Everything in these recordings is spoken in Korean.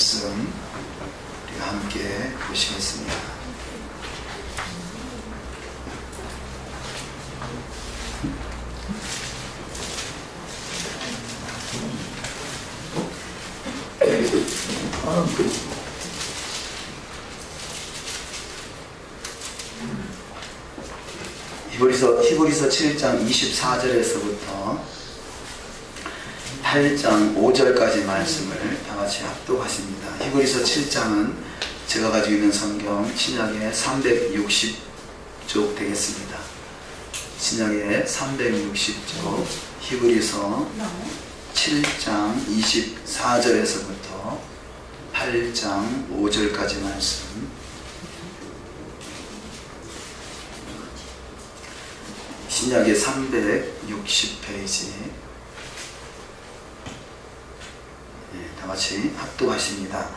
말씀 우리가 함께 보시겠습니다. 히브리서 7장 24절에서부터 8장 5절까지 말씀을 다같이 합독하십니다. 히브리서 7장은 제가 가지고 있는 성경 신약의 360쪽 되겠습니다. 신약의 360쪽 히브리서 7장 24절에서부터 8장 5절까지 말씀, 신약의 360페이지 다같이 합독하십니다.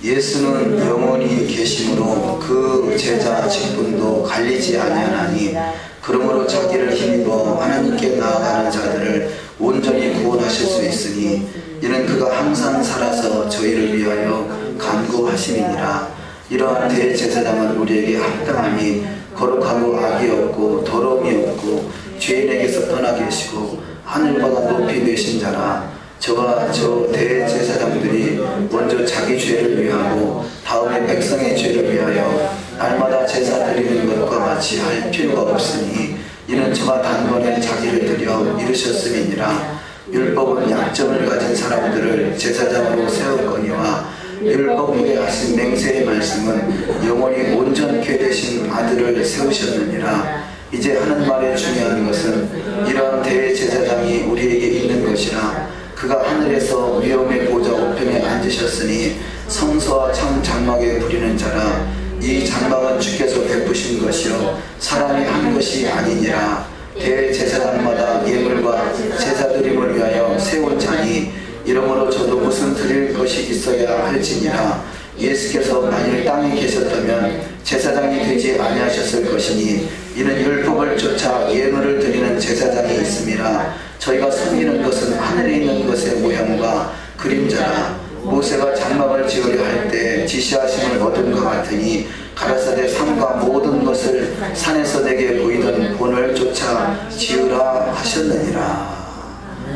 예수는 영원히 계심으로 그 제자 직분도 갈리지 아니하나니 그러므로 자기를 힘입어 하나님께 나아가는 자들을 온전히 구원하실 수 있으니 이는 그가 항상 살아서 저희를 위하여 간구하심이니라. 이러한 대제사장은 우리에게 합당하니 거룩하고 악이 없고 더러움이 없고 죄인에게서 떠나 계시고 하늘보다 높이 되신 자라. 저와 저 대제사장들이 먼저 자기 죄를 위하고 다음에 백성의 죄를 위하여 날마다 제사 드리는 것과 같이 할 필요가 없으니 이는 저가 단번에 자기를 드려 이루셨음이니라. 율법은 약점을 가진 사람들을 제사장으로 세웠거니와 율법 위에 하신 맹세의 말씀은 영원히 온전케 되신 아들을 세우셨느니라. 이제 하는 말의 중요한 것은 이러한 대제사장이 우리에게 있는 것이라. 그가 하늘에서 위엄의 보좌 우편에 앉으셨으니 성소와 참 장막에 부리는 자라. 이 장막은 주께서 베푸신 것이요 사람이 한 것이 아니니라. 대제사장마다 예물과 제사드림을 위하여 세운 자니 이러므로 저도 무슨 드릴 것이 있어야 할지니라. 예수께서 만일 땅에 계셨다면 제사장이 되지 아니하셨을 것이니 이는 율법을 쫓아 예물을 드리는 제사장이 있음이라. 저희가 섬기는 것은 하늘에 있는 것의 모양과 그림자라. 모세가 장막을 지으려 할 때 지시하심을 얻은 것 같으니 가라사대 산과 모든 것을 산에서 내게 보이던 본을 쫓아 지으라 하셨느니라.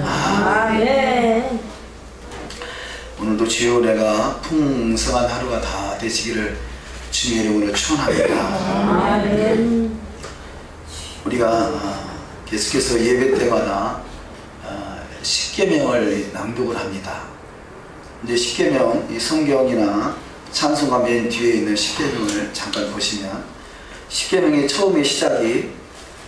아멘. 오늘도 주여 은혜가 풍성한 하루가 다 되시기를 주님의 이름으로 축원합니다. 아멘. 우리가 계속해서 예배 때마다 십계명을 낭독을 합니다. 이제 십계명, 이 성경이나 찬송가 맨 뒤에 있는 십계명을 잠깐 보시면 십계명의 처음의 시작이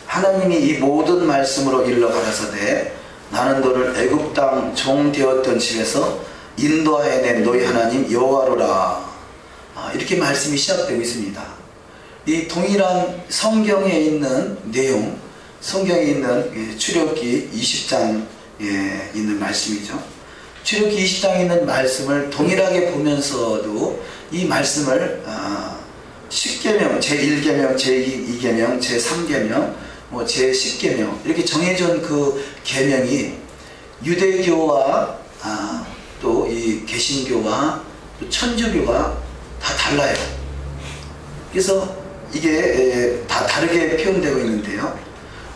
하나님이 이 모든 말씀으로 일러 가라사대 나는 너를 애굽 땅 종 되었던 집에서 인도하여 낸 너희 하나님 여호와로라. 이렇게 말씀이 시작되고 있습니다. 이 동일한 성경에 있는 내용, 성경에 있는 출애굽기 20장에 있는 말씀이죠. 출애굽기 20장에 있는 말씀을 동일하게 보면서도 이 말씀을 10계명, 제1계명, 제2계명, 제3계명, 제10계명 이렇게 정해진 그 계명이 유대교와 또 이 개신교와 또 천주교가 다 달라요. 그래서 이게 다 다르게 표현되고 있는데요.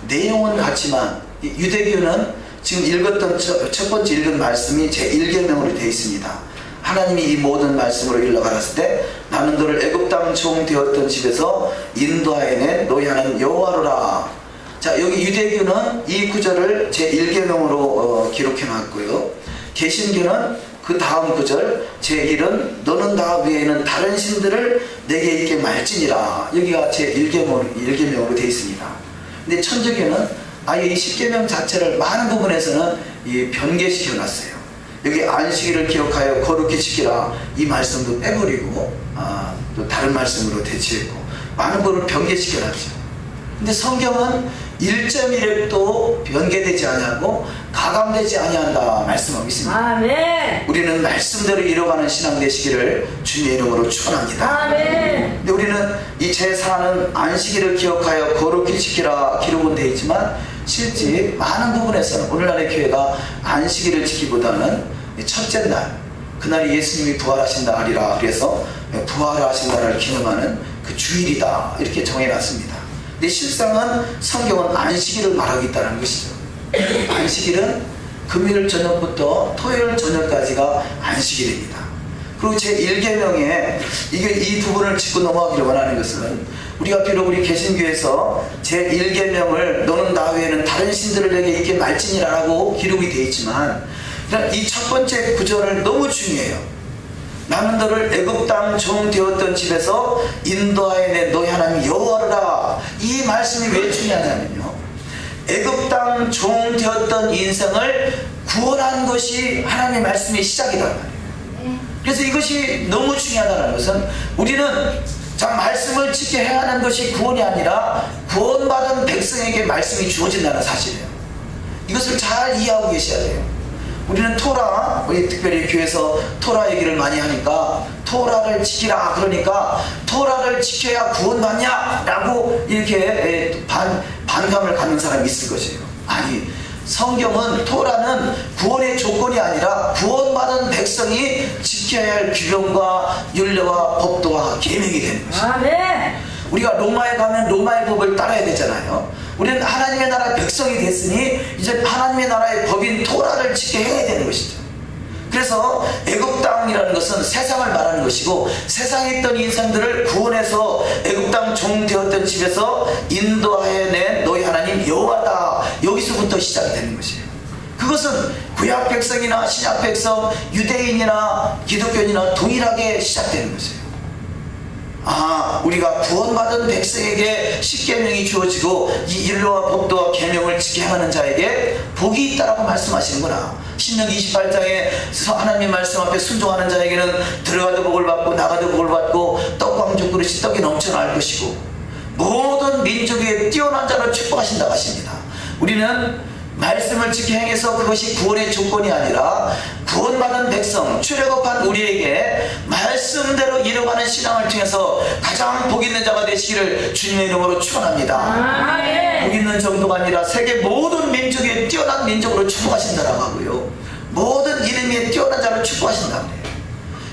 내용은 같지만 유대교는 지금 읽었던 첫 번째 읽은 말씀이 제1계명으로 되어 있습니다. 하나님이 이 모든 말씀으로 일러 가라사대 때 나는 너를 애굽 땅 종 되었던 집에서 인도하여 낸 너희 하나님 여호와로라. 자, 여기 유대교는 이 구절을 제1계명으로 기록해 놨고요. 개신교는 그 다음 구절 제1은 너는 나 외에는 다른 신들을 내게 있게 말지니라. 여기가 제1계명으로 되어 있습니다. 근데 천주교는 아예 이 십계명 자체를 많은 부분에서는 변개시켜 놨어요. 여기 안식일을 기억하여 거룩히 지키라 이 말씀도 빼버리고 또 다른 말씀으로 대체했고 많은 부분을 변개시켜 놨죠. 근데 성경은 1.1획도 변개되지 아니하고 가감되지 아니한다 말씀하고 있습니다. 아멘. 우리는 말씀대로 이뤄가는 신앙 되시기를 주님의 이름으로 축원합니다. 아멘. 근데 우리는 이 제4는 안식일을 기억하여 거룩히 지키라 기록은 되어 있지만 실제 많은 부분에서는 오늘날의 교회가 안식일을 지키기보다는 첫째 날 그날이 예수님이 부활하신 날이라 그래서 부활하신 날을 기념하는 그 주일이다 이렇게 정해놨습니다. 근데 실상은 성경은 안식일을 말하고 있다는 것이죠. 안식일은 금요일 저녁부터 토요일 저녁까지가 안식일입니다. 그리고 제1계명에 이 부분을 짚고 넘어가기를 원하는 것은 우리가 비록 우리 개신교에서 제1계명을 너는 나 외에는 다른 신들을 내게 있게 말지니라라고 기록이 되어 있지만 이 첫 번째 구절을 너무 중요해요. 나는 너를 애굽 땅 종 되었던 집에서 인도하여 낸 너희 하나님 여호와라. 이 말씀이 왜 중요하냐면요, 애굽 땅 종 되었던 인생을 구원한 것이 하나님의 말씀의 시작이란 말이에요. 그래서 이것이 너무 중요하다는 것은 우리는 말씀을 지켜 행하는 것이 구원이 아니라 구원받은 백성에게 말씀이 주어진다는 사실이에요. 이것을 잘 이해하고 계셔야 돼요. 우리는 토라, 우리 특별히 교회에서 토라 얘기를 많이 하니까 토라를 지키라 그러니까 토라를 지켜야 구원받냐 라고 이렇게 반감을 갖는 사람이 있을 것이에요. 아니, 성경은 토라는 구원의 조건이 아니라 구원받은 백성이 지켜야 할 규정과 율례와 법도와 계명이 되는 것이에요. 우리가 로마에 가면 로마의 법을 따라야 되잖아요. 우리는 하나님의 나라의 백성이 됐으니 이제 하나님의 나라의 법인 토라를 지켜야 되는 것이죠. 그래서 애굽 땅이라는 것은 세상을 말하는 것이고, 세상에 있던 인생들을 구원해서 애굽 땅 종 되었던 집에서 인도하여 낸 너희 하나님 여호와다, 여기서부터 시작이 되는 것이에요. 그것은 구약 백성이나 신약 백성, 유대인이나 기독교인이나 동일하게 시작되는 것이에요. 우리가 구원받은 백성에게 십계명이 주어지고 이 율례와 법도와 계명을 지켜 행하는 자에게 복이 있다라고 말씀하시는구나. 신명기 28장에 하나님의 말씀 앞에 순종하는 자에게는 들어가도 복을 받고 나가도 복을 받고 떡광죽 그릇이 떡이 넘쳐날 것이고 모든 민족 위에 뛰어난 자를 축복하신다고 하십니다. 우리는 말씀을 지켜 행해서 그것이 구원의 조건이 아니라 구원받은 백성, 출애굽한 우리에게 말씀대로 이뤄가는 신앙을 통해서 가장 복 있는 자가 되시기를 주님의 이름으로 축원합니다. 복 있는 정도가 아니라 세계 모든 민족에 뛰어난 민족으로 축복하신다라고 하고요, 모든 이름에 뛰어난 자를 축복하신다고 해요.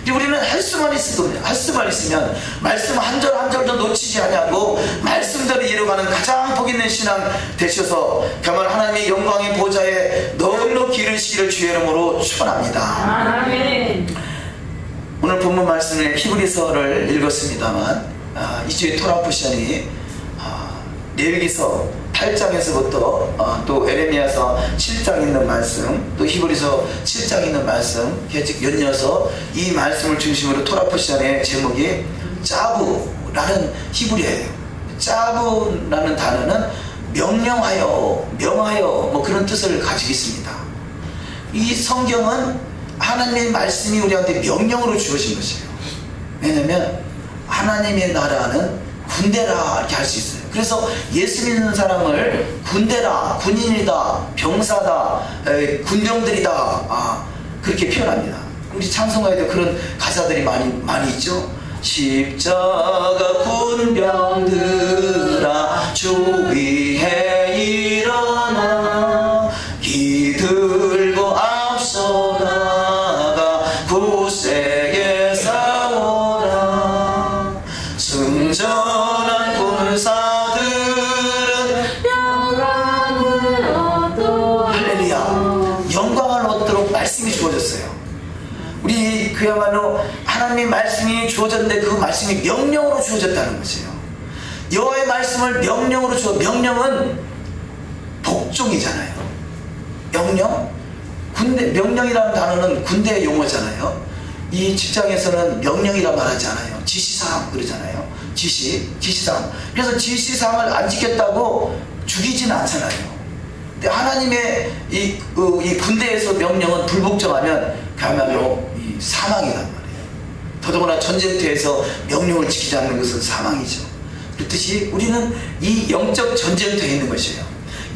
우리는 할 수만 있으면 말씀 한 절 한 절도 놓치지 않냐고 말씀대로 이루어가는 가장 복 있는 신앙 되셔서 정말 하나님의 영광의 보좌에 넉넉히 이르시기를 주의 이름으로 축원합니다. 오늘 본문 말씀을 히브리서를 읽었습니다만 이 주에 토라 포션이 레위기서 8장에서부터 또 에레미야서 7장 있는 말씀, 또 히브리서 7장 있는 말씀 계속 연이어서 이 말씀을 중심으로 토라 포션의 제목이 짜부라는 히브리어예요. 짜부라는 단어는 명령하여, 명하여 뭐 그런 뜻을 가지고 있습니다. 이 성경은 하나님의 말씀이 우리한테 명령으로 주어진 것이에요. 왜냐하면 하나님의 나라는 군대라 이렇게 할 수 있어요. 그래서 예수 믿는 사람을 군대라, 군인이다, 병사다, 군병들이다 그렇게 표현합니다. 우리 찬송가에도 그런 가사들이 많이 있죠. 십자가 군병들아 주 위에 일어나 기들고 앞서 나가 굳세게 싸워라. 승전한 군사들은 영광을 얻도록, 할렐루야, 영광을 얻도록 말씀이 주어졌어요. 우리 그야말로 하나님의 말씀이 주어졌는데 그 말씀이 명령으로 주어졌다는 것이에요. 여호와의 말씀을 명령으로 명령은 복종이잖아요. 명령이라는 단어는 군대 용어잖아요. 이 직장에서는 명령이라 말하지 않아요. 지시사항 그러잖아요. 지시사항. 그래서 지시사항을 안 지켰다고 죽이지는 않잖아요. 근데 하나님의 이 군대에서 명령은 불복종하면 그야말로 사망이란 말이에요. 더더구나 전쟁터에서 명령을 지키지 않는 것은 사망이죠. 그렇듯이 우리는 이 영적 전쟁터에 있는 것이에요.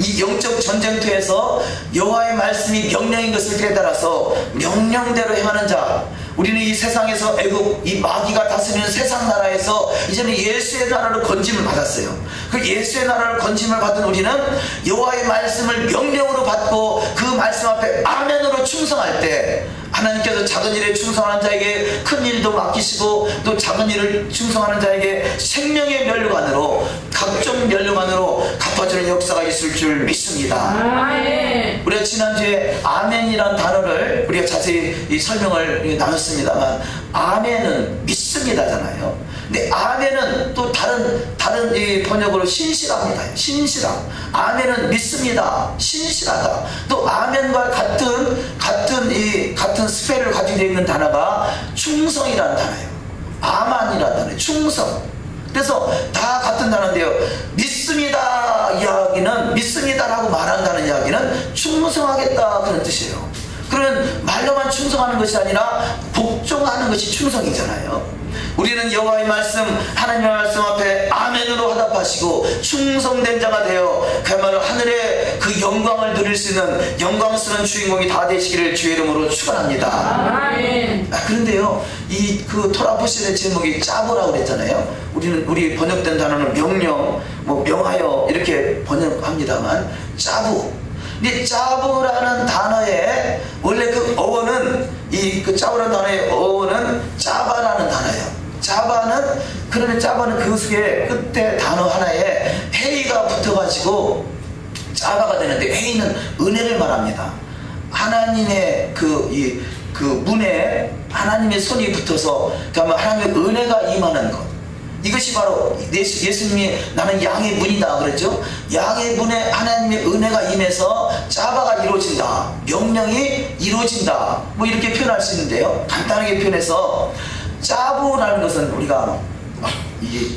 이 영적 전쟁터에서 여호와의 말씀이 명령인 것을 깨달아서 명령대로 행하는 자, 우리는 이 세상에서 애굽, 이 마귀가 다스리는 세상 나라에서 이제는 예수의 나라로 건짐을 받았어요. 그 예수의 나라로 건짐을 받은 우리는 여호와의 말씀을 명령으로 받고 그 말씀 앞에 아멘으로 충성할 때 하나님께서 작은 일에 충성하는 자에게 큰 일도 맡기시고, 또 작은 일을 충성하는 자에게 생명의 면류관으로, 각종 면류관으로 갚아주는 역사가 있을 줄 믿습니다. 아멘. 우리가 지난주에 아멘이라는 단어를 우리가 자세히 이 설명을 나눴습니다만, 아멘은 믿습니다잖아요. 근데 아멘은 또 다른 이 번역으로 신실합니다. 신실함. 아멘은 믿습니다. 신실하다. 또 아멘과 같은 스펠을 가지고 있는 단어가 충성이라는 단어예요. 아만이라는 단어예요. 충성. 그래서 다 같은 단어인데요, 믿습니다 이야기는, 믿습니다라고 말한다는 이야기는 충성하겠다 그런 뜻이에요. 그러면 말로만 충성하는 것이 아니라 복종하는 것이 충성이잖아요. 우리는 여호와의 말씀, 하나님의 말씀 앞에 아멘으로 화답하시고 충성된 자가 되어 그야말로 하늘의 그 영광을 누릴 수 있는 영광스러운 주인공이 다 되시기를 주의 이름으로 축원합니다. 아멘. 그런데요, 이 그 토라 포실의 제목이 짜보라고 그랬잖아요. 우리 번역된 단어는 명령, 뭐 명하여 이렇게 번역합니다만, 짜부. 근데 짜부라는 단어의 원래 그 어원은, 그 짜부라는 단어의 어원은 짜바라는 단어예요. 짜바는, 그러면 짜바는 그 속에 끝에 단어 하나에 헤이가 붙어가지고 짜바가 되는데, 헤이는 은혜를 말합니다. 하나님의 그 문에 하나님의 손이 붙어서, 그러면 하나님의 은혜가 임하는 것, 이것이 바로 예수님이 나는 양의 문이다 그랬죠. 양의 문에 하나님의 은혜가 임해서 짜바가 이루어진다, 명령이 이루어진다, 뭐 이렇게 표현할 수 있는데요, 간단하게 표현해서 짜부라는 것은 우리가 이게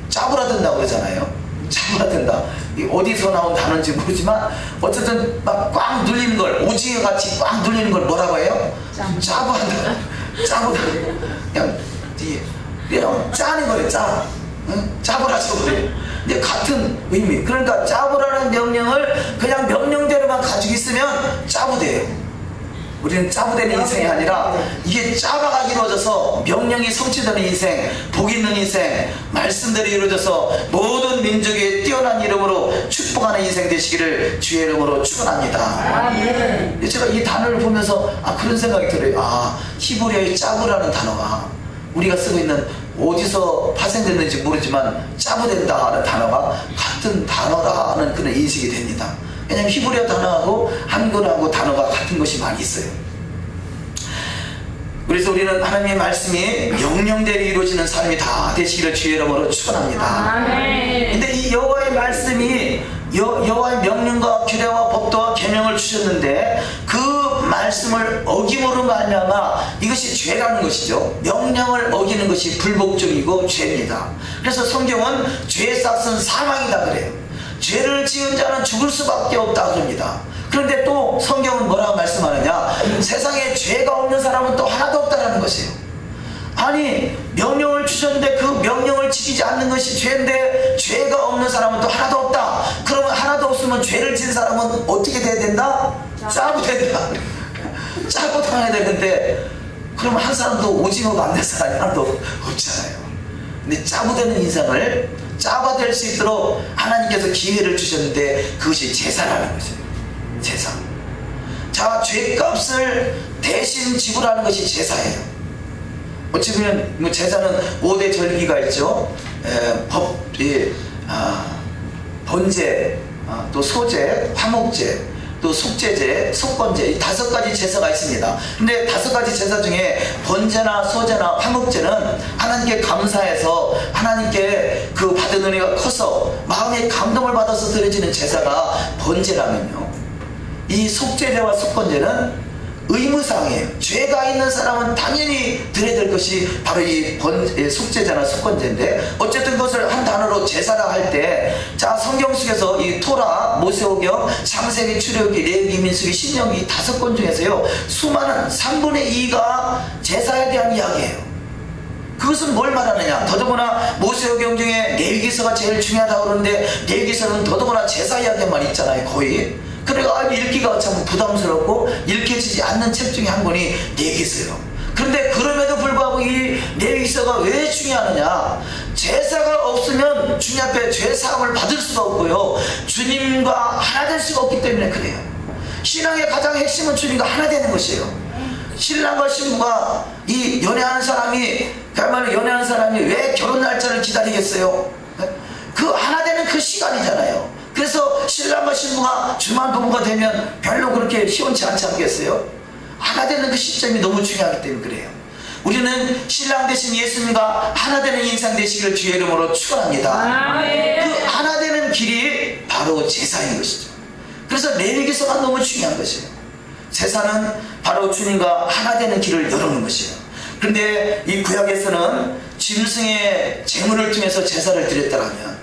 짜부라 된다고 그러잖아요. 짜부라 된다, 어디서 나온 단어인지 모르지만 어쨌든 막 꽉 눌리는 걸, 오징어 같이 꽉 눌리는 걸 뭐라고 해요? 짜부한다. 짜부다. 그냥 짜는 거예요. 짜부라서 그래요. 근데 같은 의미. 그러니까 짜부라는 명령을 그냥 명령대로만 가지고 있으면 짜부돼요. 우리는 짜부되는 인생이 아니라 이게 짜바가 이루어져서 명령이 성취되는 인생, 복 있는 인생, 말씀대로 이루어져서 모든 민족의 뛰어난 이름으로 축복하는 인생 되시기를 주의 이름으로 축원합니다. 제가 이 단어를 보면서 그런 생각이 들어요. 히브리어의 짜부라는 단어가 우리가 쓰고 있는, 어디서 파생됐는지 모르지만 짜부된다는 단어가 같은 단어라는 그런 인식이 됩니다. 왜냐하면 히브리어 단어하고 한글하고 단어가 같은 것이 많이 있어요. 그래서 우리는 하나님의 말씀이 명령대로 이루어지는 삶이 다 되시기를 주의 이름으로 축원합니다. 근데 이 여호와의 말씀이, 여호와의 명령과 규례와 법도와 계명을 주셨는데 그 말씀을 어김으로 말미암아 이것이 죄라는 것이죠. 명령을 어기는 것이 불복종이고 죄입니다. 그래서 성경은 죄의 싹은 사망이다 그래요. 죄를 지은 자는 죽을 수밖에 없다 그럽니다. 그런데 또 성경은 뭐라고 말씀하느냐, 세상에 죄가 없는 사람은 또 하나도 없다라는 것이에요. 아니, 명령을 주셨는데 그 명령을 지키지 않는 것이 죄인데 죄가 없는 사람은 또 하나도 없다. 그러면 하나도 없으면 죄를 지은 사람은 어떻게 돼야 된다? 짜부 된다. 짜부 당해야 되는데, 그러면 한 사람도 오징어가 안 된 사람이 하나도 없잖아요. 근데 짜부 되는 인생을 짜바 될 수 있도록 하나님께서 기회를 주셨는데 그것이 제사라는 것이에요. 제사. 자, 죄값을 대신 지불하는 것이 제사예요. 어찌 보면 제사는 5대 절기가 있죠. 번제, 또 소제, 화목제, 또 속죄제, 속건제, 이 5가지 제사가 있습니다. 근데 5가지 제사 중에 번제나 소제나 화목제는 하나님께 감사해서 하나님께 그 받은 은혜가 커서 마음의 감동을 받아서 드려지는 제사가 번제라면요, 이 속죄제와 속건제는 의무사항이에요. 죄가 있는 사람은 당연히 드려야 될 것이 바로 이 속죄제나 속건제인데, 어쨌든 그것을 한 단어로 제사라 할 때, 자, 성경 속에서 이 토라, 모세오경, 창세기, 출애굽기, 레위기, 민수기, 신명기 5권 중에서요, 수많은 3분의 2가 제사에 대한 이야기예요. 그것은 뭘 말하느냐, 더더구나 모세오경 중에 레위기서가 제일 중요하다고 그러는데 레위기서는 더더구나 제사 이야기만 있잖아요, 거의. 그러니까 읽기가 참 부담스럽고 읽혀지지 않는 책 중에 한 권이 레위기서예요. 그런데 그럼에도 불구하고 이 레위기서가 왜 중요하느냐, 제사가 없으면 주님 앞에 죄사함을 받을 수가 없고요, 주님과 하나 될 수가 없기 때문에 그래요. 신앙의 가장 핵심은 주님과 하나 되는 것이에요. 신랑과 신부가 이 연애하는 사람이, 그야말로 연애하는 사람이 왜 결혼 날짜를 기다리겠어요? 그 하나 되는 그 시간이잖아요. 그래서 신랑과 신부가 주만 부부가 되면 별로 그렇게 시원치 않지 않겠어요? 하나 되는 그 시점이 너무 중요하기 때문에 그래요. 우리는 신랑 되신 예수님과 하나 되는 인생 되시기를 주의 이름으로 축원합니다. 그 하나 되는 길이 바로 제사인 것이죠. 그래서 레위기서가 너무 중요한 것이에요. 제사는 바로 주님과 하나 되는 길을 열어놓는 것이에요. 그런데 이 구약에서는 짐승의 제물을 통해서 제사를 드렸다면,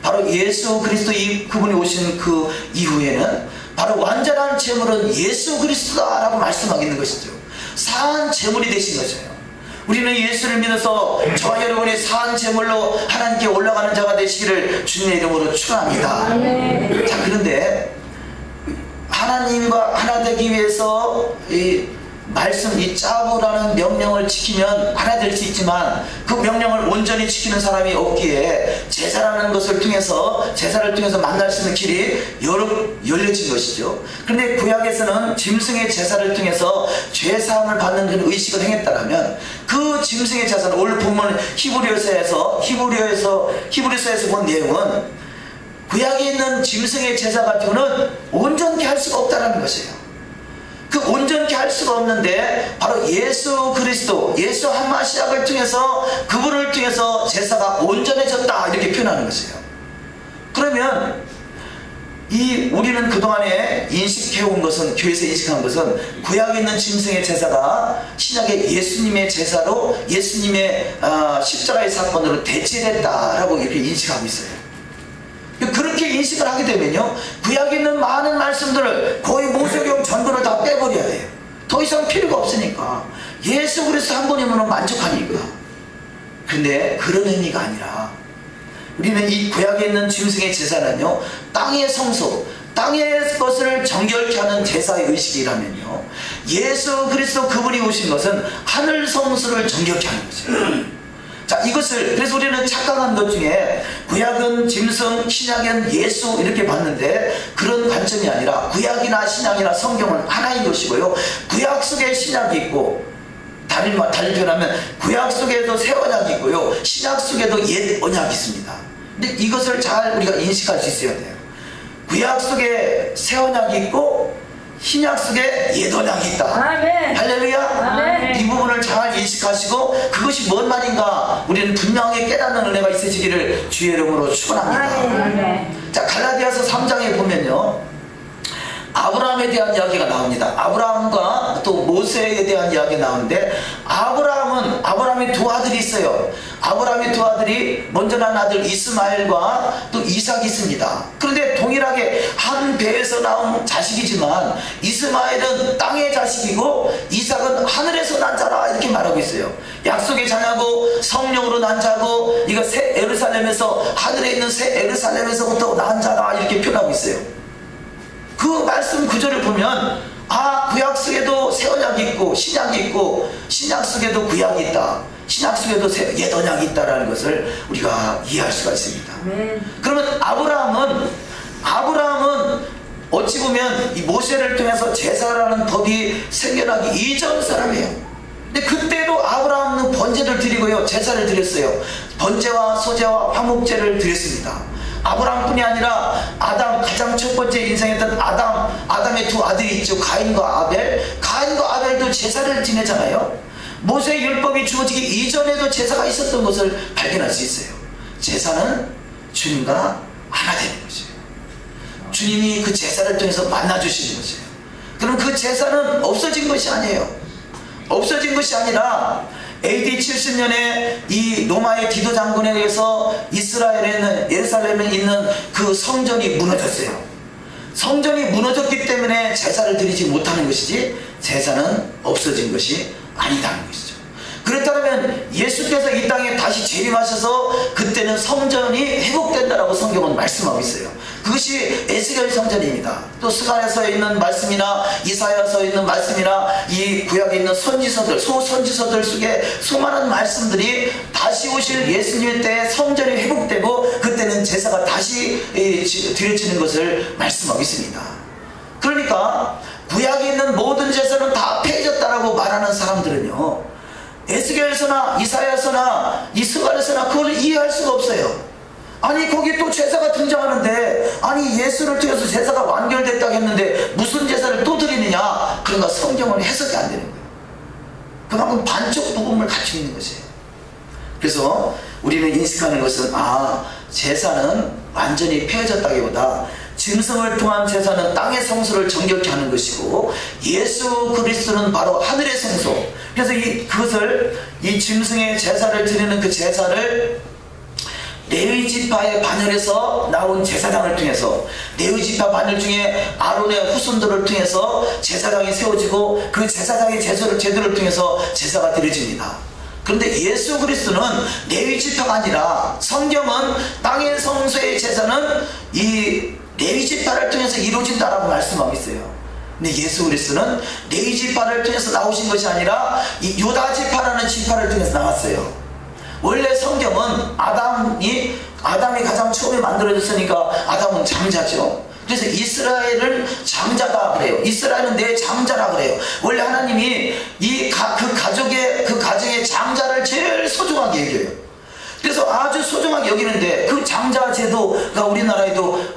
바로 예수 그리스도 그분이 오신 그 이후에는 바로 완전한 제물은 예수 그리스도다라고 말씀하고 있는 것이죠. 사한 제물이 되신 것이에요. 우리는 예수를 믿어서 저와 여러분이 사한 제물로 하나님께 올라가는 자가 되시기를 주님의 이름으로 축원합니다. 자, 그런데 하나님과 하나 되기 위해서 이 말씀, 이 짜부라는 명령을 지키면 하나 될 수 있지만, 그 명령을 온전히 지키는 사람이 없기에 제사라는 것을 통해서, 제사를 통해서 만날 수 있는 길이 열려진 것이죠. 그런데 구약에서는 짐승의 제사를 통해서 죄사함을 받는 그런 의식을 행했다면, 그 짐승의 제사는 오늘 보면 히브리서에서 본 내용은 구약에 있는 짐승의 제사 같은 경우는 온전히 할 수가 없다는 것이에요. 그 온전히 할 수가 없는데 바로 예수 그리스도, 예수 한마시약을 통해서, 그분을 통해서 제사가 온전해졌다 이렇게 표현하는 것이에요. 그러면 우리는 그동안에 인식해온 것은, 교회에서 인식한 것은 구약에 있는 짐승의 제사가 신약의 예수님의 제사로, 예수님의 십자가의 사건으로 대체됐다라고 이렇게 인식하고 있어요. 그렇게 인식을 하게 되면요, 구약에 있는 많은 말씀들을, 거의 모세경 전부를 다 빼버려야 돼요. 더 이상 필요가 없으니까. 예수 그리스도 한 분이면 만족하니까. 근데 그런 의미가 아니라, 우리는 이 구약에 있는 짐승의 제사는요, 땅의 성소, 땅의 것을 정결케 하는 제사의 의식이라면요, 예수 그리스도 그분이 오신 것은 하늘 성소를 정결케 하는 거죠. 자, 이것을, 그래서 우리는 착각한 것 중에 구약은 짐승, 신약은 예수 이렇게 봤는데, 그런 관점이 아니라 구약이나 신약이나 성경은 하나인 것이고요, 구약 속에 신약이 있고, 달리 표현하면 구약 속에도 새 언약이 있고요, 신약 속에도 옛 언약이 있습니다. 근데 이것을 잘 우리가 인식할 수 있어야 돼요. 구약 속에 새 언약이 있고 신약 속에 옛 언약이 있다. 아멘. 할렐루야. 아멘. 이 부분을 잘 인식하시고, 그것이 뭔 말인가 우리는 분명하게 깨닫는 은혜가 있으시기를 주의 이름으로 축원합니다. 아멘. 자, 갈라디아서 3장에 보면요, 아브라함에 대한 이야기가 나옵니다. 아브라함과 또 모세에 대한 이야기가 나오는데, 아브라함이 두 아들이 있어요. 아브라함의 두 아들이, 먼저 난 아들 이스마엘과 또 이삭이 있습니다. 그런데 동일하게 한 배에서 나온 자식이지만, 이스마엘은 땅의 자식이고 이삭은 하늘에서 난 자라 이렇게 말하고 있어요. 약속의 자냐고, 성령으로 난 자고, 이거 새 예루살렘에서, 하늘에 있는 새 예루살렘에서부터 난 자라 이렇게 표현하고 있어요. 그 말씀 구절을 보면, 구약 속에도 새 언약이 있고 신약이 있고, 신약 속에도 구약이 있다, 신약 속에도 옛 언약이 있다라는 것을 우리가 이해할 수가 있습니다. 그러면 아브라함은 어찌 보면 이 모세를 통해서 제사라는 법이 생겨나기 이전 사람이에요. 근데 그때도 아브라함은 번제를 드리고요, 제사를 드렸어요. 번제와 소제와 화목제를 드렸습니다. 아브라함뿐이 아니라 아담, 가장 첫 번째 인생했던 아담의 두 아들이 있죠. 가인과 아벨도 제사를 지내잖아요. 모세의 율법이 주어지기 이전에도 제사가 있었던 것을 발견할 수 있어요. 제사는 주님과 하나 되는 것이에요. 주님이 그 제사를 통해서 만나주시는 것이에요. 그럼 그 제사는 없어진 것이 아니에요. 없어진 것이 아니라 AD 70년에 이 로마의 디도 장군에 의해서 예루살렘에 있는 그 성전이 무너졌어요. 성전이 무너졌기 때문에 제사를 드리지 못하는 것이지, 제사는 없어진 것이 아니다는 것이죠. 그렇다면 예수께서 이 땅에 다시 재림하셔서 그때는 성전이 회복된다라고 성경은 말씀하고 있어요. 그것이 에스겔 성전입니다. 또 스가랴서에 있는 말씀이나 이사야서에 있는 말씀이나 이 구약에 있는 소선지서들 속에 수많은 말씀들이 다시 오실 예수님의 때에 성전이 회복되고 그때는 제사가 다시 드려지는 것을 말씀하고 있습니다. 그러니까 구약에 있는 모든 제사는 다 폐해졌다라고 말하는 사람들은요, 에스겔서나 이사야서나 이 스가랴서나 그걸 이해할 수가 없어요. 아니 거기 또 제사가 등장하는데, 아니 예수를 통해서 제사가 완결됐다고 했는데 무슨 제사를 또 드리느냐. 그러니까 성경은 해석이 안 되는 거예요. 그만큼 반쪽 부분을 갖추고 있는 것이에요. 그래서 우리는 인식하는 것은, 제사는 완전히 폐해졌다기보다 짐승을 통한 제사는 땅의 성소를 정결케 하는 것이고, 예수 그리스도는 바로 하늘의 성소. 그래서 그것을, 이 짐승의 제사를 드리는 그 제사를 레위 지파의 반열에서 나온 제사장을 통해서, 레위 지파 반열 중에 아론의 후손들을 통해서 제사장이 세워지고, 그 제사장의 제도를 통해서 제사가 드려집니다. 그런데 예수 그리스도는 레위 지파가 아니라, 성경은 땅의 성소의 제사는 이 레위 지파를 통해서 이루어진다라고 말씀하고 있어요. 근데 예수 그리스도는 레위 지파를 통해서 나오신 것이 아니라 이 유다 지파라는 지파를 통해서 나왔어요. 원래 성경은 아담이 가장 처음에 만들어졌으니까 아담은 장자죠. 그래서 이스라엘은 장자다 그래요. 이스라엘은 내 장자라 그래요. 원래 하나님이 그 가정의 장자를 제일 소중하게 여겨요. 그래서 아주 소중하게 여기는데, 그 장자 제도가 우리나라에도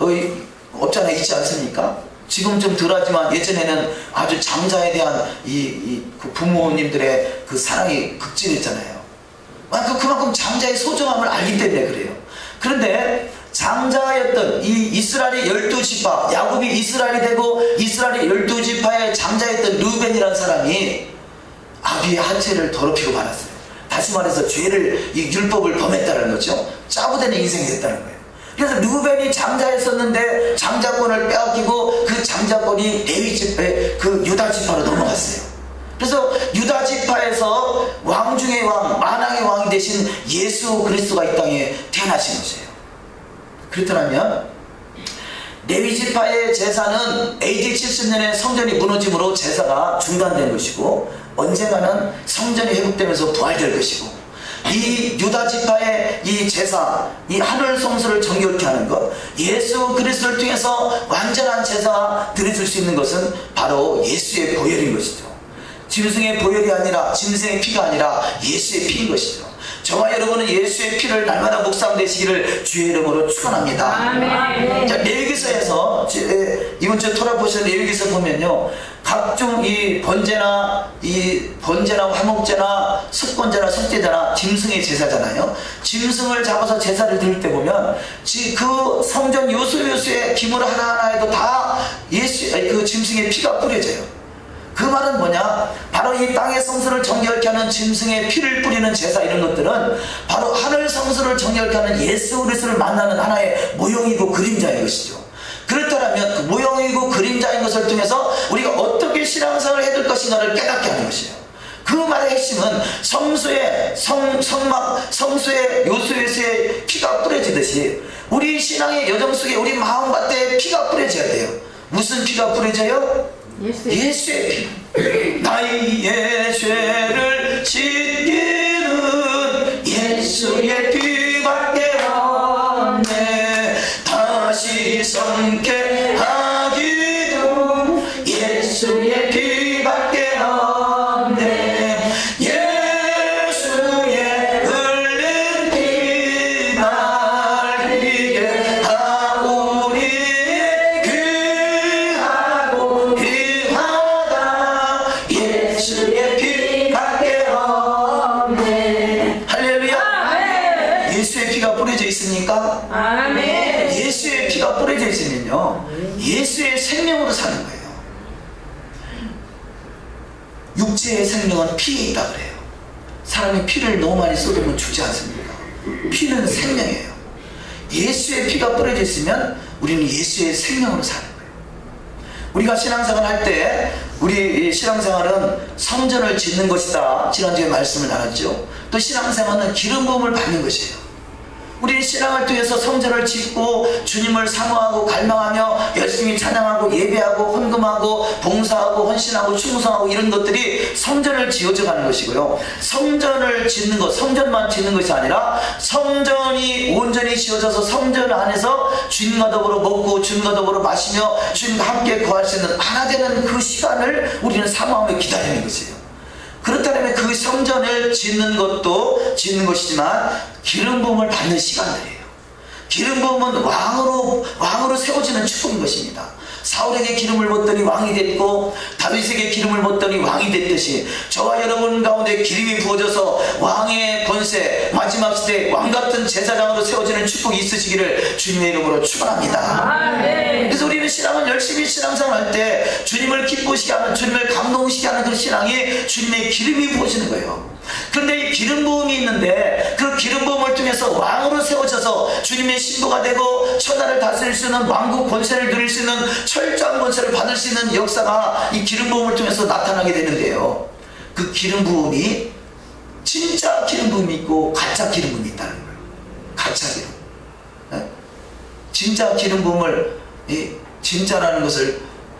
없잖아요. 있지 않습니까? 지금 좀 덜하지만 예전에는 아주 장자에 대한 그 부모님들의 그 사랑이 극진했잖아요. 그만큼 장자의 소중함을 알기 때문에 그래요. 그런데 장자였던 이 이스라엘의 12지파, 야곱이 이스라엘이 되고 이스라엘의 12지파의 장자였던 르벤이라는 사람이 아비의 하체를 더럽히고 말았어요. 다시 말해서 이 율법을 범했다는 거죠. 짜부되는 인생이 됐다는 거예요. 그래서 르벤이 장자였었는데 장자권을 빼앗기고, 그 장자권이 레위 지파의 그 유다 지파로 넘어갔어요. 그래서 유다 지파에서 왕 중의 왕, 만왕의 왕이 되신 예수 그리스도가 이 땅에 태어나신 것이에요. 그렇다면 레위 지파의 제사는 AD 70년에 성전이 무너짐으로 제사가 중단된 것이고, 언젠가는 성전이 회복되면서 부활될 것이고, 이 유다 지파의 이 제사, 이 하늘 성소를 정결케 하는 것, 예수 그리스도를 통해서 완전한 제사 드려줄 수 있는 것은 바로 예수의 보혈인 것이죠. 짐승의 보혈이 아니라, 짐승의 피가 아니라 예수의 피인 것이죠. 저와 여러분은 예수의 피를 날마다 묵상되시기를 주의 이름으로 축원합니다. 아멘. 자, 레위기서에서 이번 주에 토라 보시는 레위기서 보면요, 각종 이 번제나 화목제나 속건제나 속죄제나 짐승의 제사잖아요. 짐승을 잡아서 제사를 드릴 때 보면 그 성전 요소요소의 기물 하나하나에도 다 그 짐승의 피가 뿌려져요. 그 말은 뭐냐? 바로 이 땅의 성소를 정결케 하는 짐승의 피를 뿌리는 제사, 이런 것들은 바로 하늘 성소를 정결케 하는 예수 그리스도를 만나는 하나의 모형이고 그림자인 것이죠. 그렇다면 그 모형이고 그림자인 것을 통해서 우리가 어떻게 신앙생활을 해야 될 것인가를 깨닫게 하는 것이에요. 그 말의 핵심은 성소의 요소요소에 피가 뿌려지듯이 우리 신앙의 여정 속에 우리 마음밭에 피가 뿌려져야 돼요. 무슨 피가 뿌려져요? 예수의 피. 나의 죄를 씻기는 예수의 피밖에 없네. 다시 성케 하기도 예수의 피밖에 없네. 예수의 흘린 피 날 희게 하오니 귀하고 귀하다. 예수의 피밖에 없네. 할렐루야. 예수의 피가 뿌려져 있습니까? 아멘. 예수의 피가 뿌려져 있으면요, 예수의 생명으로 사는 거예요. 육체의 생명은 피에 있다 그래요. 사람이 피를 너무 많이 쏟으면 죽지 않습니까? 피는 생명이에요. 예수의 피가 뿌려져 있으면 우리는 예수의 생명으로 사는 거예요. 우리가 신앙생활 할 때 우리 신앙생활은 성전을 짓는 것이다, 지난주에 말씀을 나눴죠. 또 신앙생활은 기름 부음을 받는 것이에요. 우리는 신앙을 통해서 성전을 짓고 주님을 사모하고 갈망하며 열심히 찬양하고 예배하고 헌금하고 봉사하고 헌신하고 충성하고 이런 것들이 성전을 지어져 가는 것이고요. 성전을 짓는 것, 성전만 짓는 것이 아니라 성전이 온전히 지어져서 성전 안에서 주님과 더불어 먹고 주님과 더불어 마시며 주님과 함께 거할 수 있는 하나 되는 그 시간을 우리는 사모하며 기다리는 것이에요. 그렇다면 그 성전을 짓는 것도 짓는 것이지만 기름 부음을 받는 시간들이에요. 기름 부음은 왕으로 세워지는 축복인 것입니다. 사울에게 기름을 붓더니 왕이 됐고 다윗에게 기름을 붓더니 왕이 됐듯이 저와 여러분 가운데 기름이 부어져서 왕의 권세 마지막 시대 왕같은 제사장으로 세워지는 축복이 있으시기를 주님의 이름으로 축원합니다. 그래서 우리는 신앙은 열심히 신앙생활 할 때 주님을 기쁘시게 하는, 주님을 감동시게 하는 그 신앙이 주님의 기름이 부어지는 거예요. 그런데 이 기름 부음이 있는데 그 기름 부음을 통해서 왕으로 세워져서 주님의 신부가 되고 천하를 다스릴 수 있는 왕국 권세를 누릴 수 있는 철저한 권세를 받을 수 있는 역사가 이 기름 부음을 통해서 나타나게 되는데요. 그 기름 부음이 진짜 기름 부음이 있고 가짜 기름 부음이 있다는 거예요. 가짜 기름. 네? 진짜 기름 부음을 진짜라는 것을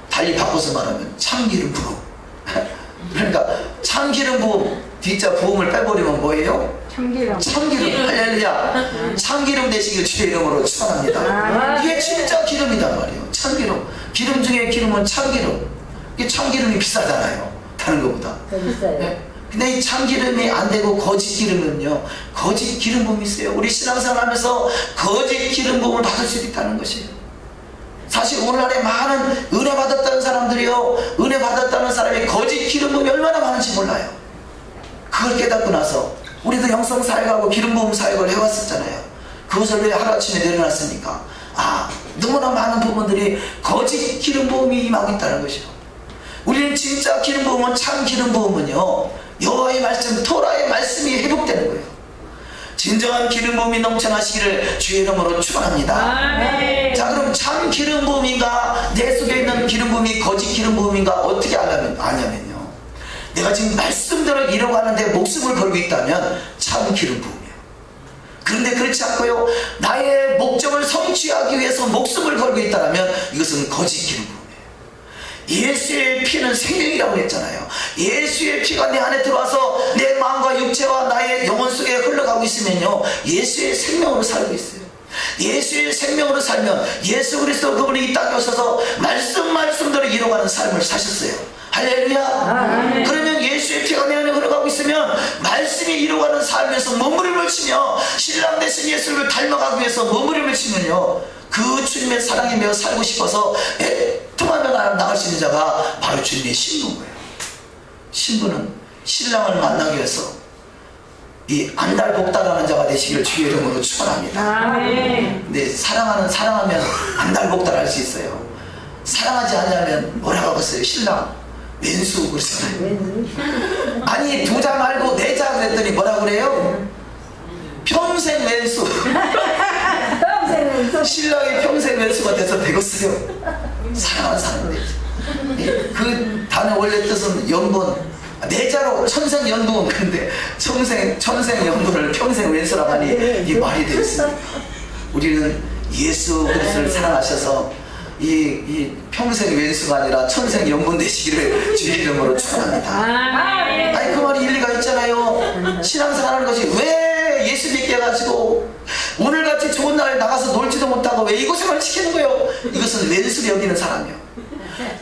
달리 바꿔서 말하면 참 기름 부음. 그러니까 참 기름 부음 뒷자 부음을 빼버리면 뭐예요? 참기름. 할렐루야. 참기름 되시길 주의 이름으로 축원합니다. 이게 진짜 기름이단 말이에요. 참기름. 기름 중에 기름은 참기름. 이게 참기름이 비싸잖아요. 다른 것보다. 네. 근데 이 참기름이 안 되고 거짓 기름은요, 거짓 기름 부음이 있어요. 우리 신앙생활 하면서 거짓 기름 부음을 받을 수 있다는 것이에요. 사실 오늘날에 많은 은혜 받았다는 사람들이요, 은혜 받았다는 사람이 거짓 기름 부음이 얼마나 많은지 몰라요. 그걸 깨닫고 나서 우리도 영성 사역하고 기름 부음 사역을 해왔었잖아요. 그것을 왜 하루아침에 내려놨습니까? 너무나 많은 부분들이 거짓 기름 부음이 임하고 있다는 것이요. 우리는 진짜 기름 부음은, 참 기름 부음은요, 여호와의 말씀, 토라의 말씀이 회복되는 거예요. 진정한 기름 부음이 넘쳐나시기를 주의 이름으로 축원합니다. 자, 그럼 참 기름 부음인가, 내 속에 있는 기름 부음이 거짓 기름 부음인가 어떻게 아냐면요, 내가 지금 말씀대로 이러고 하는데 목숨을 걸고 있다면 참 기름 부음이에요. 그런데 그렇지 않고요, 나의 목적을 성취하기 위해서 목숨을 걸고 있다면 이것은 거짓 기름 부음이에요. 예수의 피는 생명이라고 했잖아요. 예수의 피가 내 안에 들어와서 내 마음과 육체와 나의 영혼 속에 흘러가고 있으면요, 예수의 생명으로 살고 있어요. 예수의 생명으로 살면 예수 그리스도 그분이 이 땅에 오셔서 말씀대로 이루어가는 삶을 사셨어요. 할렐루야. 그러면 예수의 피가 내 안에 흘러가고 있으면 말씀이 이루어가는 삶에서 몸부림을 치며 신랑 되신 예수를 닮아가기 위해서 몸부림을 치면요, 그 주님의 사랑에 매어 살고 싶어서 애통하며 나갈 수 있는 자가 바로 주님의 신부인 거예요. 신부는 신랑을 만나기 위해서 이 안달복달하는 자가 되시기를 주의 이름으로 축원합니다. 근데 사랑하면 안달복달할 수 있어요. 사랑하지 않으면 뭐라고 하겠어요? 신랑 왼수 그러잖아요. 아니 두 자 말고 네 자 그랬더니 뭐라 그래요? 평생 왼수. 신랑이 평생 왼수가 돼서 되겠어요. 사랑하는 사람이 되지. 그 단어 원래 뜻은 연분, 네 자로 천생연분. 근데 천생연분을 평생 왼수라고 하니 이 말이 되겠습니까? 우리는 예수 그리스도를 사랑하셔서 이 평생 왼수가 아니라 천생 연분 되시기를 주의 이름으로 축원합니다. 아니 그 말이 일리가 있잖아요. 신앙생활하는 것이 왜 예수 믿게 해가지고 오늘같이 좋은 날에 나가서 놀지도 못하고 왜 이곳에만 시키는 거예요? 이것은 왼수를 여기는 사람이에요.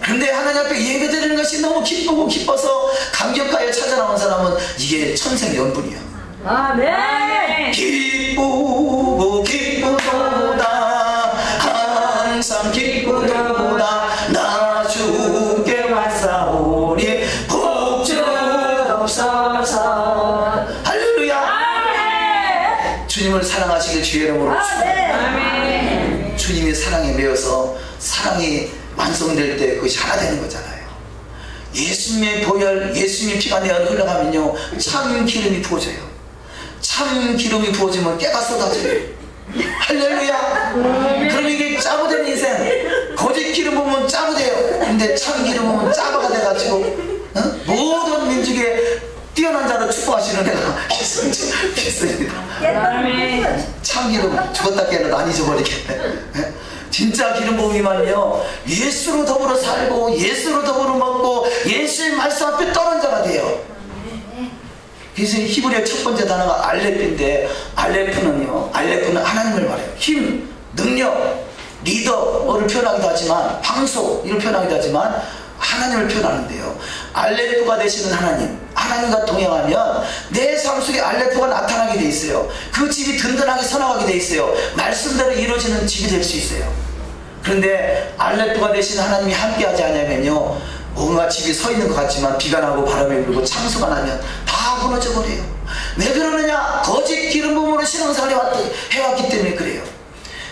그런데 하나님 앞에 예배드리는 것이 너무 기쁘고 기뻐서 감격하여 찾아나온 사람은 이게 천생 연분이에요. 기쁘고 기쁘도다 항상 기쁘도다 나 주께 왔사오니 복주옵소서. 할렐루야. 주님을 사랑하시길 주의 이름으로 축원합니다. 주님의 사랑에 매여서 사랑이 완성될 때 그것이 하나 되는 거잖아요. 예수님의 보혈, 예수님의 피가 내 안에 흘러가면요, 참 기름이 부어져요. 참 기름이 부어지면 깨가 쏟아져요. 할렐루야. 그럼 이게 짜부된 인생, 거짓 기름 부으면 짜부돼요. 근데 참 기름 부으면 짜부가 돼가지고 모든 민족의 뛰어난 자로 축복하시는 데가 있습니다. 참기름 죽었다 깨어나도 안 잊어버리겠네. 진짜 기름 부음이만요, 예수로 더불어 살고 예수로 더불어 먹고 예수의 말씀 앞에 떠난 자가 돼요. 그래서 히브리어 첫 번째 단어가 알레프인데, 알레프는 하나님을 말해요. 힘, 능력, 리더를 표현하기도 하지만, 방속 이를 표현하기도 하지만 하나님을 표현하는데요. 알레프가 되시는 하나님과 동행하면 내 삶 속에 알레프가 나타나게 돼 있어요. 그 집이 든든하게 서나가게 돼 있어요. 말씀대로 이루어지는 집이 될 수 있어요. 그런데 알레프가 되신 하나님이 함께하지 않으면요, 뭔가 집이 서 있는 것 같지만 비가 나고 바람이 불고 창수가 나면 다 무너져 버려요. 왜 그러느냐? 거짓 기름 부음으로 신앙생활을 해왔기 때문에 그래요.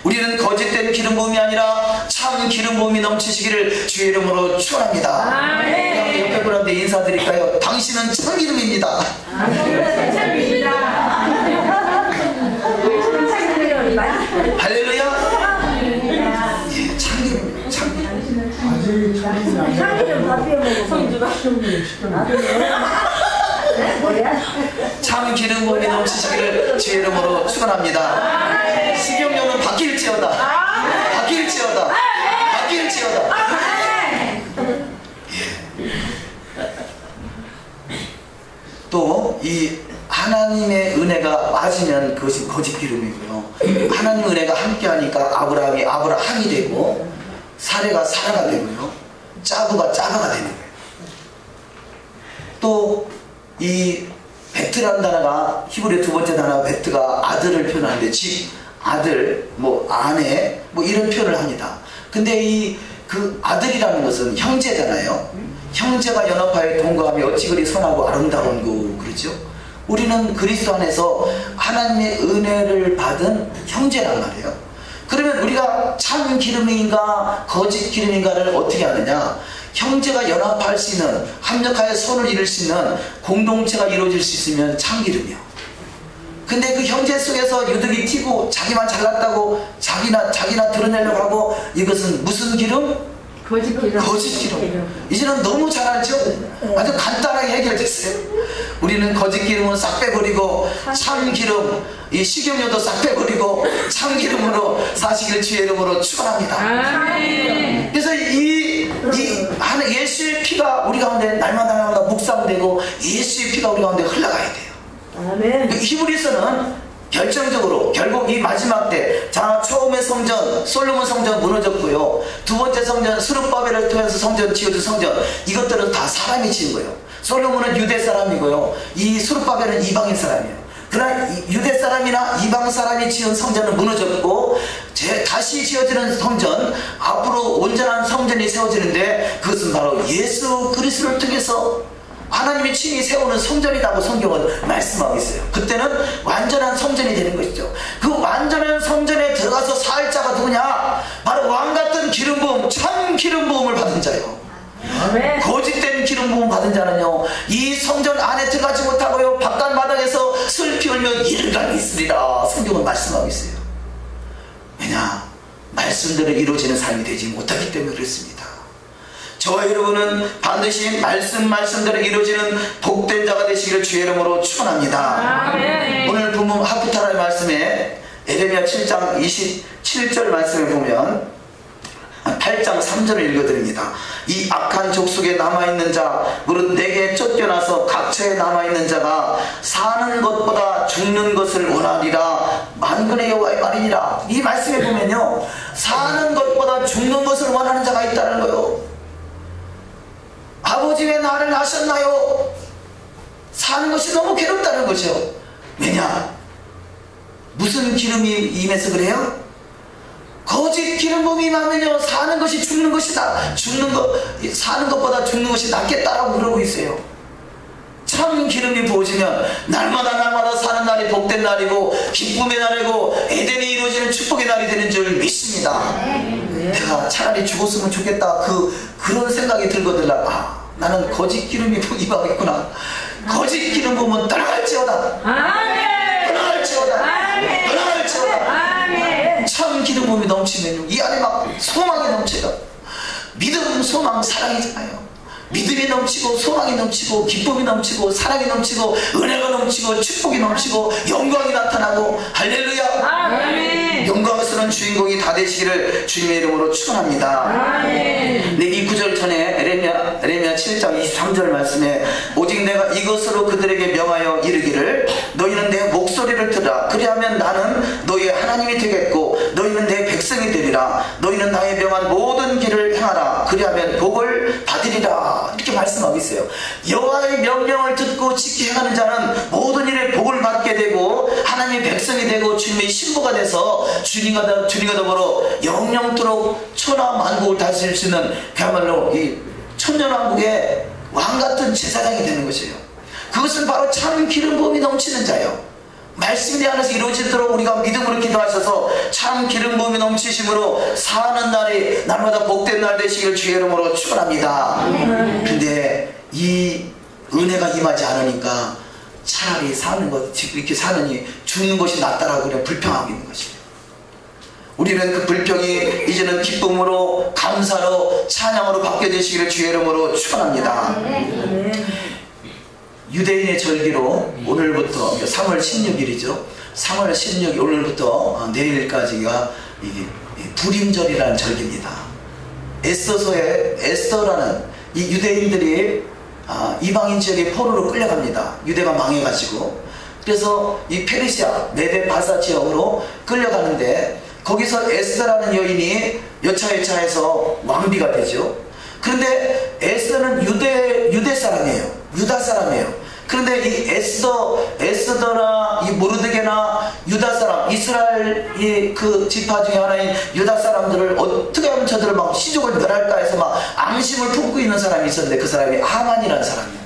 우리는 거짓된 기름 부음이 아니라 참 기름 부음이 넘치시기를 주의 이름으로 축원합니다. 옆에 분한테 인사드릴까요? 당신은 참 기름입니다. 할렐루야. 예, 참기름, 참기름. 참 기름 부음이 넘치시기를 주의 이름으로 축원합니다. 식용유는 바뀔지어다. 바뀔지어다. 바뀔지어다. 또 이 하나님의 은혜가 빠지면 그것이 거짓 기름이고요. 하나님의 은혜가 함께하니까 아브라함이 되고, 사레가 사라가 되고요, 짜구가 짜가가 되는 거예요. 또 이 베트라는 단어가, 히브리 두 번째 단어 베트가 아들을 표현하는데, 집, 아들, 아내, 이런 표현을 합니다. 근데 그 아들이라는 것은 형제잖아요. 형제가 연합하여 동거하며 어찌 그리 선하고 아름다운 거, 그렇죠? 우리는 그리스도 안에서 하나님의 은혜를 받은 형제란 말이에요. 그러면 우리가 참 기름인가 거짓 기름인가를 어떻게 하느냐? 형제가 연합할 수 있는, 합력하여 선을 이룰 수 있는 공동체가 이루어질 수 있으면 참 기름이요. 근데 그 형제 속에서 유득이 튀고 자기만 잘났다고 자기나 드러내려고 하고, 이것은 무슨 기름? 거짓 기름. 이제는 너무 잘 알죠? 아주 간단하게 해결됐어요. 우리는 거짓 기름은 싹 빼버리고 참 기름, 이 식용유도 싹 빼버리고 참 기름으로 사시기를 주의 이름으로 축원합니다. 그래서 예수의 피가 우리 가운데 날마다 묵상되고 예수의 피가 우리 가운데 흘러가야 돼요. 아멘. 히브리서는 결정적으로 결국 이 마지막 때, 처음에 성전 솔로몬 성전 무너졌고요, 두 번째 성전 스룹바벨을 통해서 성전 지어진 성전, 이것들은 다 사람이 지은 거예요. 솔로몬은 유대 사람이고요, 이 스룹바벨은 이방인 사람이에요. 그러나 유대 사람이나 이방 사람이 지은 성전은 무너졌고 다시 지어지는 성전, 앞으로 온전한 성전이 세워지는데, 그것은 바로 예수 그리스도를 통해서 하나님이 친히 세우는 성전이라고 성경은 말씀하고 있어요. 그때는 완전한 성전이 되는 것이죠. 그 완전한 성전에 들어가서 살 자가 누구냐? 바로 왕같은 기름 부음, 참 기름 부음을 받은 자요. 거짓된 기름 부음 받은 자는요, 이 성전 안에 들어가지 못하고요, 바깥 마당에서 슬피 울며 이르간 있으리라 성경은 말씀하고 있어요. 왜냐? 말씀대로 이루어지는 삶이 되지 못하기 때문에 그렇습니다. 저와 여러분은 반드시 말씀대로 이루어지는 복된 자가 되시기를 주의 이름으로 축원합니다. 오늘 본문 하프타라의 말씀에 에레미야 7장 27절 말씀을 보면 8장 3절을 읽어드립니다. 이 악한 족속에 남아있는 자, 무릇 내게 쫓겨나서 각처에 남아있는 자가 사는 것보다 죽는 것을 원하리라 만군의 여호와의 말이니라. 이 말씀에 보면요, 사는 것보다 죽는 것을 원하는 자가 있다는 거예요. 아버지 왜 나를 낳으셨나요? 사는 것이 너무 괴롭다는 거죠. 왜냐? 무슨 기름이 임해서 그래요? 거짓 기름 부음이 임하면요, 사는 것이 죽는 것이다. 사는 것보다 죽는 것이 낫겠다라고 그러고 있어요. 참 기름이 부어지면 날마다 사는 날이 복된 날이고 기쁨의 날이고 에덴이 이루어지는 축복의 날이 되는 줄 믿습니다. 내가 차라리 죽었으면 좋겠다, 그런 생각이 들거든요. 나는 거짓 기름이 임하겠구나. 거짓 기름 부으면 떠나갈지어다. 떠나갈지어다. 참 기름 부음이 넘치면요, 이 안에 막 소망이 넘쳐요. 믿음, 소망, 사랑이잖아요. 믿음이 넘치고 소망이 넘치고 기쁨이 넘치고 사랑이 넘치고 은혜가 넘치고 축복이 넘치고 영광이 나타나고 할렐루야. 아멘. 영광스러운 주인공이 다 되시기를 주님의 이름으로 축원합니다. 아멘. 네, 이 구절 전에 에레미야 7장 23절 말씀에 오직 내가 이것으로 그들에게 명하여 이르기를 너희는 내 목소리를 들으라. 그리하면 나는 너희의 하나님이 되겠고 너희는 내 백성이 되리라. 너희는 나의 명한 모든 길을 행하라. 그리하면 복을 받으리라. 이렇게 말씀하고 있어요. 여호와의 명령을 듣고 지키 행하는 자는 모든 일에 복을 받게 되고 하나님의 백성이 되고 주님의 신부가 돼서 주님과 더불어 영영토록 천하만국을 다스릴 수 있는 그야말로 이 천년왕국의 왕같은 제사장이 되는 것이에요. 그것은 바로 참 기름 부음이 넘치는 자예요. 말씀이 내 안에서 이루어지도록 우리가 믿음으로 기도하셔서 참 기름 부음이 넘치심으로 사는 날이 날마다 복된 날 되시기를 주의 이름으로 축원합니다. 근데 이 은혜가 임하지 않으니까 차라리 사는 것, 이렇게 사느니 죽는 것이 낫다라고 그냥 불평하고 있는 것이에요. 우리는 그 불평이 이제는 기쁨으로 감사로 찬양으로 바뀌어지시기를 주의 이름으로 축원합니다. 유대인의 절기로 오늘부터 3월 16일이죠. 3월 16일 오늘부터 내일까지가 불임절이라는 절기입니다. 에스더서에 에스더라는 이 유대인들이 이방인 지역에 포로로 끌려갑니다. 유대가 망해가지고. 그래서 이 페르시아 메데 바사 지역으로 끌려가는데 거기서 에스더라는 여인이 여차여차해서 왕비가 되죠. 그런데 에스더는 유대 사람이에요. 유다 사람이에요. 그런데 이 에스더나 이 모르드게나 유다 사람, 이스라엘 그 지파 중에 하나인 유다 사람들을 어떻게 하면 저들을 막 시족을 멸할까 해서 막 앙심을 품고 있는 사람이 있었는데 그 사람이 하만이라는 사람이에요.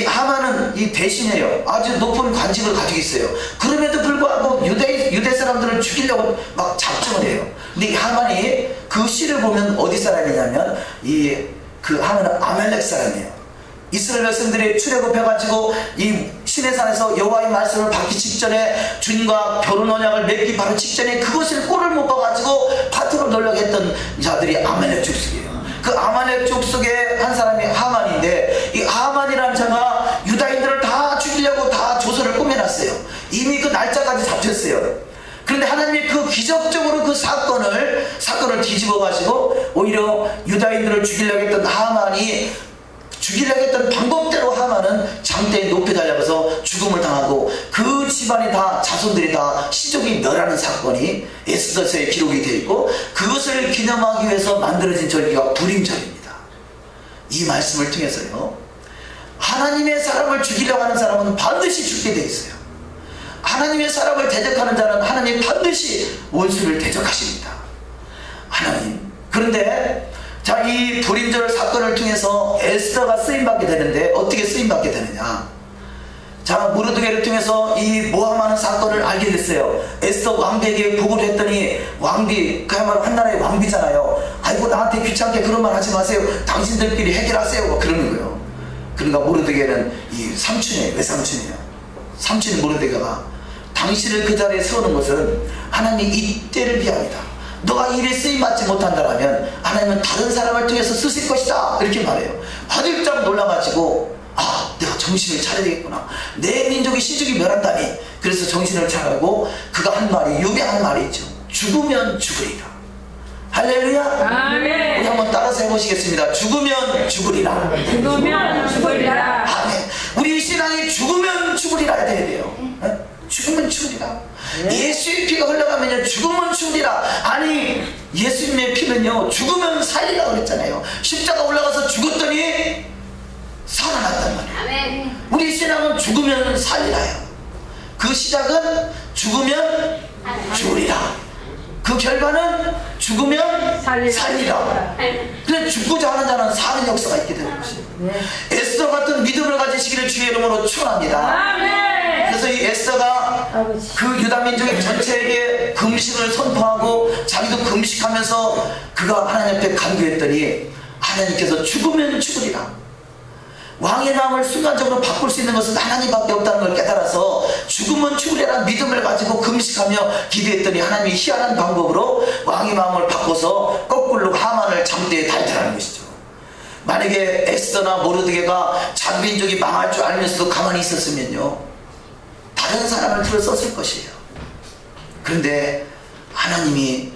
하만은 이 대신이에요. 아주 높은 관직을 가지고 있어요. 그럼에도 불구하고 유대 사람들을 죽이려고 막 작정을 해요. 근데 이 하만이 그 시를 보면 어디 사람이냐면 그 하만은 아말렉 사람이에요. 이스라엘 백성들이 출애굽해가지고 이 시내산에서 여호와의 말씀을 받기 직전에 주님과 결혼 언약을 맺기 바로 직전에 그것을 꼴을 못 봐가지고 파트로 놀려고 했던 자들이 아말렉 족속이에요. 그 아말렉 족속의 한 사람이 하만인데 이 하만이라는 자가 유다인들을 다 죽이려고 다 조서를 꾸며놨어요. 이미 그 날짜까지 잡혔어요. 그런데 하나님이 그 기적적으로 그 사건을 뒤집어 가지고 오히려 유다인들을 죽이려고 했던 하만이 죽이려고 했던 방법대로 하만은 장대에 높이 달려가서 죽음을 당하고 그 집안이 다 자손들이 다 시족이 멸하는 사건이 에스더서에 기록이 되어 있고 그것을 기념하기 위해서 만들어진 절기가 불임절입니다. 이 말씀을 통해서요 하나님의 사람을 죽이려고 하는 사람은 반드시 죽게 되어 있어요. 하나님의 사람을 대적하는 자는 하나님 반드시 원수를 대적하십니다. 하나님. 그런데 자, 이 불임절 사건을 통해서 에스더가 쓰임받게 되는데 어떻게 쓰임받게 되느냐. 자, 모르드게를 통해서 이 모함하는 사건을 알게 됐어요. 에스더 왕비에게 보고를 했더니 왕비, 그야말로 한나라의 왕비잖아요. 아이고 나한테 귀찮게 그런 말 하지 마세요. 당신들끼리 해결하세요. 뭐 그러는 거예요. 그러니까 모르드게는 이 삼촌이에요. 외삼촌이에요. 삼촌 모르드게가 당신을 그 자리에 세우는 것은 하나님이 이때를 비합니다. 너가 일에 쓰임받지 못한다면 하나님은 다른 사람을 통해서 쓰실 것이다 이렇게 말해요. 화들짝 놀라가지고 내가 정신을 차려야 되겠구나. 내 민족이 시족이 멸한다니. 그래서 정신을 차리고 그가 한 말이 유명한 말이 있죠. 죽으면 죽으리라. 할렐루야. 아멘. 우리 한번 따라서 해보시겠습니다. 죽으면 죽으리라. 죽으면 죽으리라. 아멘. 우리 신앙이 죽으면 죽으리라 해야 돼요. 죽으면 죽으리라. 예수의 피가 흘러가면요 죽으면 죽으리라. 아니 예수님의 피는요 죽으면 살리라 그랬잖아요. 십자가 올라가서 죽었더니 살아났단 말이에요. 아멘. 우리 신앙은 죽으면 살리라요. 그 시작은 죽으면 죽으리라. 그 결과는 죽으면 살리라. 그래서 죽고자 하는 자는 사는 역사가 있게 되는 것이에요. 에스더 같은 믿음을 가지시기를 주의 이름으로 축원합니다. 그래서 이 에스더가 그 유다민족의 전체에게 금식을 선포하고 자기도 금식하면서 그가 하나님 앞에 간구했더니 하나님께서 죽으면 죽으리라. 왕의 마음을 순간적으로 바꿀 수 있는 것은 하나님밖에 없다는 걸 깨달아서 죽으면 죽으리라는 믿음을 가지고 금식하며 기도했더니 하나님이 희한한 방법으로 왕의 마음을 바꿔서 거꾸로 하만을 잠대에 달더라는 것이죠. 만약에 에스더나 모르드게가 자기 민족이 망할 줄 알면서도 가만히 있었으면요, 다른 사람을 들어 썼을 것이에요. 그런데 하나님이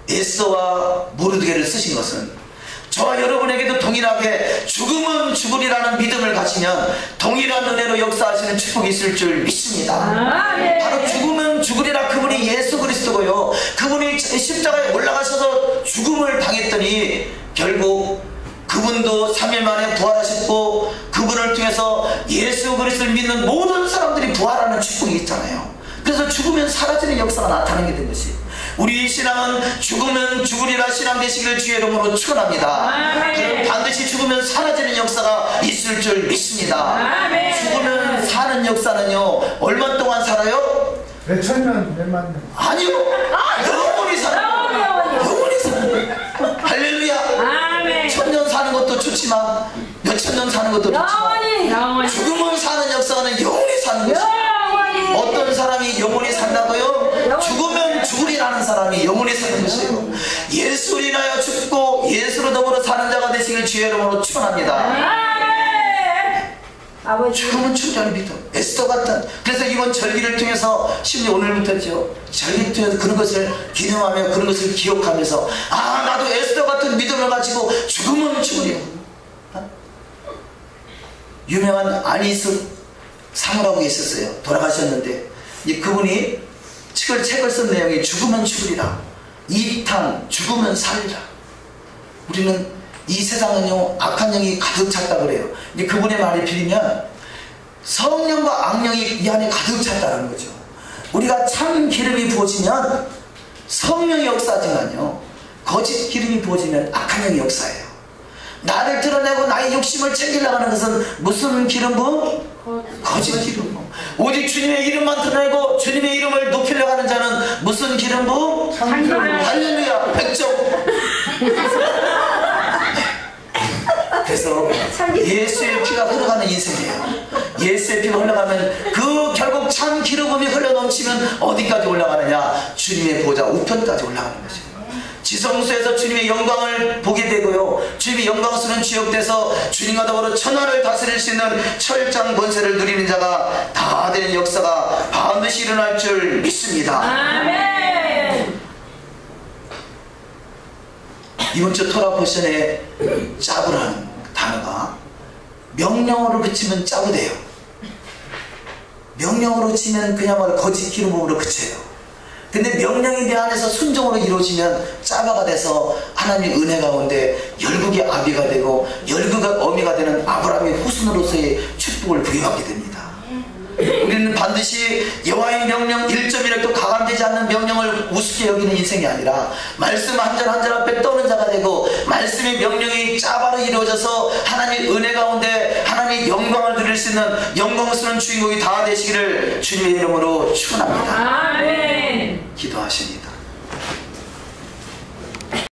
에스더와 모르드게를 쓰신 것은 저와 여러분에게도 동일하게 죽음은 죽으리라는 믿음을 가지면 동일한 은혜로 역사하시는 축복이 있을 줄 믿습니다. 바로 죽음은 죽으리라, 그분이 예수 그리스도고요, 그분이 십자가에 올라가셔서 죽음을 당했더니 결국 그분도 3일 만에 부활하셨고, 그분을 통해서 예수 그리스도를 믿는 모든 사람들이 부활하는 축복이 있잖아요. 그래서 죽으면 사라지는 역사가 나타나게 된 것이, 우리 신앙은 죽으면 죽으리라 신앙 되시기를 주의 이름으로 축원합니다. 그럼 반드시 죽으면 사라지는 역사가 있을 줄 믿습니다. 죽으면 사는 역사는요, 얼마 동안 살아요? 몇천 년, 몇만 년? 아니요, 영원히 살아요. 영원히 살아요. 할렐루야. 천년 사는 것도 좋지만 몇천 년 사는 것도 좋지만 죽으면 사는 역사는 영원히 사는 것입니다. 어떤 사람이 영원히 산다고요? 죽으면 죽으리라는 사람이 영원히 사는 것이에요. 예수를 인하여 죽고 예수로 더불어 사는 자가 되시길 주의 이름으로 축원합니다. 죽으면 죽으리라는 믿음, 에스더 같은. 그래서 이번 절기를 통해서, 심지어 오늘부터죠, 절기를 통해서 그런 것을 기념하며 그런 것을 기억하면서, 아, 나도 에스더 같은 믿음을 가지고 죽으면 죽으리라. 유명한 아니스 사무라고 있었어요. 돌아가셨는데 그분이 책을 쓴 내용이 죽으면 죽으리라, 2탄 죽으면 살리라. 우리는 이 세상은요, 악한 영이 가득 찼다 그래요. 이제 그분의 말에 빌리면 성령과 악령이 이 안에 가득 찼다는 거죠. 우리가 참 기름이 부어지면 성령이 역사하지만요, 거짓 기름이 부어지면 악한 영이 역사해요. 나를 드러내고 나의 욕심을 챙기려고 하는 것은 무슨 기름 부음? 거짓 기름 부음. 오직 주님의 이름만 드러내고 주님의 이름을 높이려고 하는 자는 무슨 기름 부음? 할렐루야, 100점. 그래서 예수의 피가 흘러가는 인생이에요. 예수의 피가 흘러가면 그 결국 참 기름이 흘러넘치면 어디까지 올라가느냐? 주님의 보좌 우편까지 올라가는 것이에요. 지성소에서 주님의 영광을 보게 되고요, 주님의 영광스러운 지역돼서 주님과 더불어 천하를 다스릴 수 있는 철장 권세를 누리는 자가 다 되는 역사가 반드시 일어날 줄 믿습니다. 아멘. 이번 주 토라 포션에 짜부라는 단어가 명령어로 그치면 짜부돼요. 명령어로 치면 그야말로 거짓 기름으로 그쳐요. 근데 명령이 내 안에서 순종으로 이루어지면 짜바가 돼서 하나님의 은혜 가운데 열국의 아비가 되고 열국의 어미가 되는 아브라함의 후손으로서의 축복을 부여하게 됩니다. 우리는 반드시 여호와의 명령 1.1도 가감되지 않는 명령을 우습게 여기는 인생이 아니라 말씀 한 절 한 절 앞에 떠는 자가 되고, 말씀의 명령이 짜바로 이루어져서 하나님의 은혜 가운데 하나님의 영광을 드릴 수 있는 영광스러운 주인공이 다 되시기를 주님의 이름으로 축원합니다. 아멘. 기도하십니다.